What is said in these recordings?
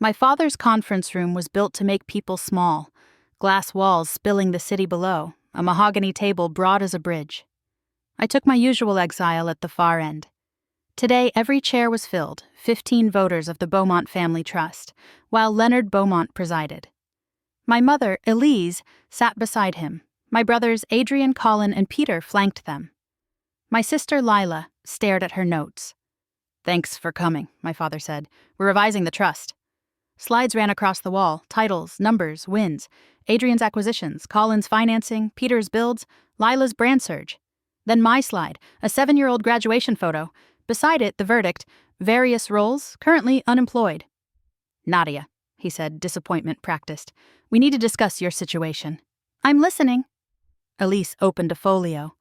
My father's conference room was built to make people small, glass walls spilling the city below, a mahogany table broad as a bridge. I took my usual exile at the far end. Today, every chair was filled, 15 voters of the Beaumont Family Trust, while Leonard Beaumont presided. My mother, Elise, sat beside him. My brothers, Adrian, Colin, and Peter flanked them. My sister, Lila, stared at her notes. "Thanks for coming," my father said. "We're revising the trust." Slides ran across the wall, titles, numbers, wins, Adrian's acquisitions, Colin's financing, Peter's builds, Lila's brand surge. Then my slide, a 7-year-old graduation photo. Beside it, the verdict, various roles, currently unemployed. "Nadia," he said, disappointment practiced, "we need to discuss your situation." "I'm listening." Elise opened a folio.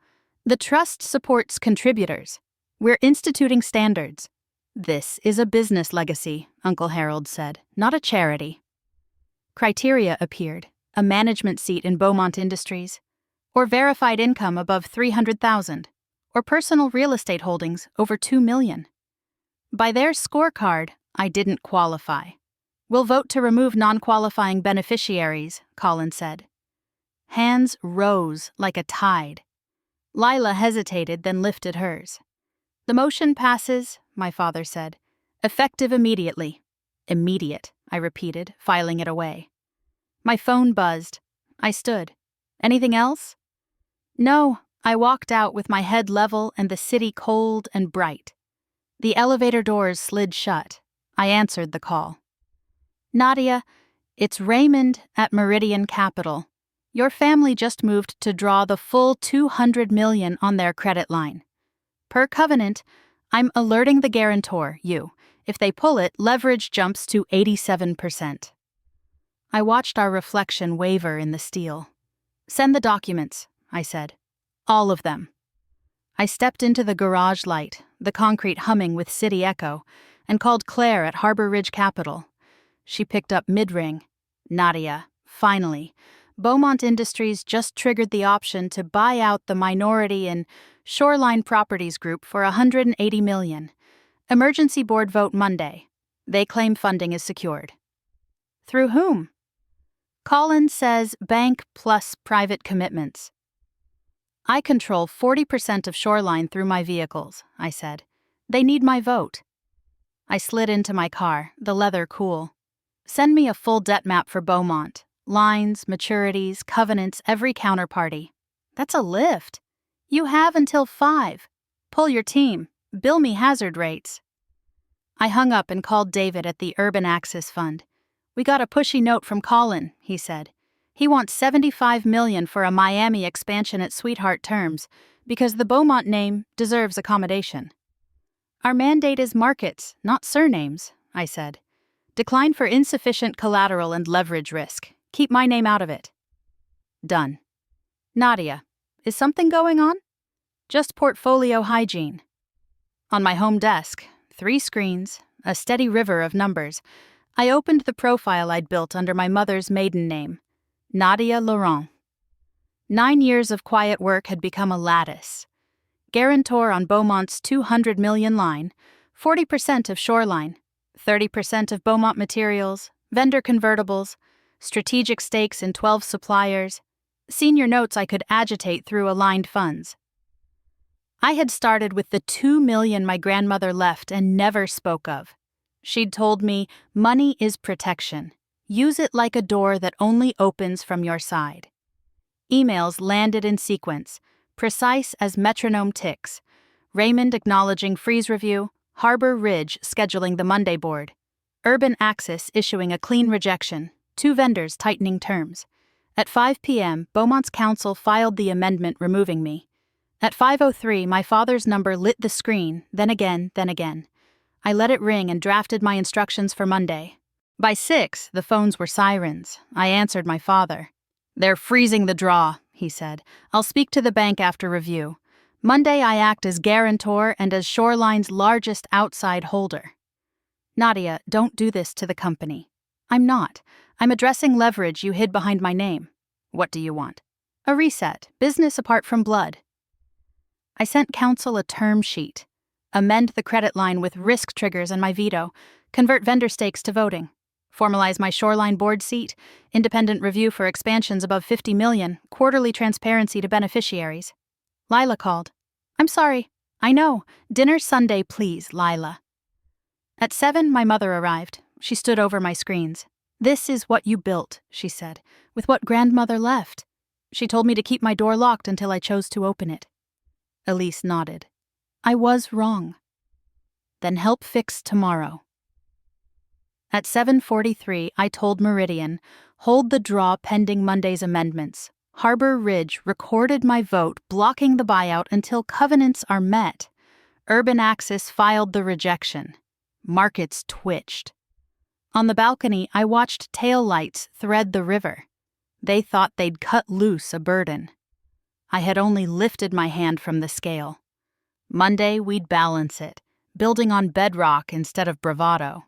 "The trust supports contributors. We're instituting standards." "This is a business legacy," Uncle Harold said, "not a charity." Criteria appeared, a management seat in Beaumont Industries, or verified income above $300,000, or personal real estate holdings over $2 million. By their scorecard, I didn't qualify. "We'll vote to remove non-qualifying beneficiaries," Colin said. Hands rose like a tide. Lila hesitated, then lifted hers. "The motion passes," my father said. "Effective immediately." "Immediate," I repeated, filing it away. My phone buzzed. I stood. "Anything else?" "No." I walked out with my head level and the city cold and bright. The elevator doors slid shut. I answered the call. "Nadia, it's Raymond at Meridian Capital. Your family just moved to draw the full $200 million on their credit line. Per covenant, I'm alerting the guarantor, you. If they pull it, leverage jumps to 87%. I watched our reflection waver in the steel. "Send the documents," I said. "All of them." I stepped into the garage light, the concrete humming with city echo, and called Claire at Harbor Ridge Capital. She picked up mid-ring. "Nadia, finally. Beaumont Industries just triggered the option to buy out the minority in Shoreline Properties Group for $180 million. Emergency board vote Monday. They claim funding is secured." "Through whom?" "Colin says bank plus private commitments." "I control 40% of Shoreline through my vehicles," I said. "They need my vote." I slid into my car, the leather cool. "Send me a full debt map for Beaumont. Lines, maturities, covenants, every counterparty." "That's a lift." "You have until 5. Pull your team. Bill me hazard rates." I hung up and called David at the Urban Axis Fund. "We got a pushy note from Colin," he said. "He wants $75 million for a Miami expansion at sweetheart terms, because the Beaumont name deserves accommodation." "Our mandate is markets, not surnames," I said. "Decline for insufficient collateral and leverage risk. Keep my name out of it." "Done." "Nadia, is something going on?" "Just portfolio hygiene." On my home desk, 3 screens, a steady river of numbers, I opened the profile I'd built under my mother's maiden name, Nadia Laurent. 9 years of quiet work had become a lattice. Guarantor on Beaumont's $200 million line, 40% of Shoreline, 30% of Beaumont Materials, vendor convertibles, strategic stakes in 12 suppliers, senior notes I could agitate through aligned funds. I had started with the $2 million my grandmother left and never spoke of. She'd told me, "Money is protection. Use it like a door that only opens from your side." Emails landed in sequence, precise as metronome ticks. Raymond acknowledging freeze review, Harbor Ridge scheduling the Monday board, Urban Axis issuing a clean rejection, 2 vendors tightening terms. At 5 p.m., Beaumont's counsel filed the amendment removing me. At 5:03, my father's number lit the screen, then again, then again. I let it ring and drafted my instructions for Monday. By 6, the phones were sirens. I answered my father. "They're freezing the draw," he said. "I'll speak to the bank after review. Monday I act as guarantor and as Shoreline's largest outside holder." "Nadia, don't do this to the company." "I'm not. I'm addressing leverage you hid behind my name." "What do you want?" "A reset. Business apart from blood." I sent counsel a term sheet. Amend the credit line with risk triggers and my veto. Convert vendor stakes to voting. Formalize my shoreline board seat, independent review for expansions above 50 million, quarterly transparency to beneficiaries. Lila called. I'm sorry. I know. Dinner Sunday, please, Lila. At 7, my mother arrived. She stood over my screens. This is what you built, she said, with what grandmother left. She told me to keep my door locked until I chose to open it. Elise nodded. I was wrong. Then help fix tomorrow. At 7:43, I told Meridian, hold the draw pending Monday's amendments. Harbor Ridge recorded my vote, blocking the buyout until covenants are met. Urban Axis filed the rejection. Markets twitched. On the balcony, I watched tail lights thread the river. They thought they'd cut loose a burden. I had only lifted my hand from the scale. Monday, we'd balance it, building on bedrock instead of bravado.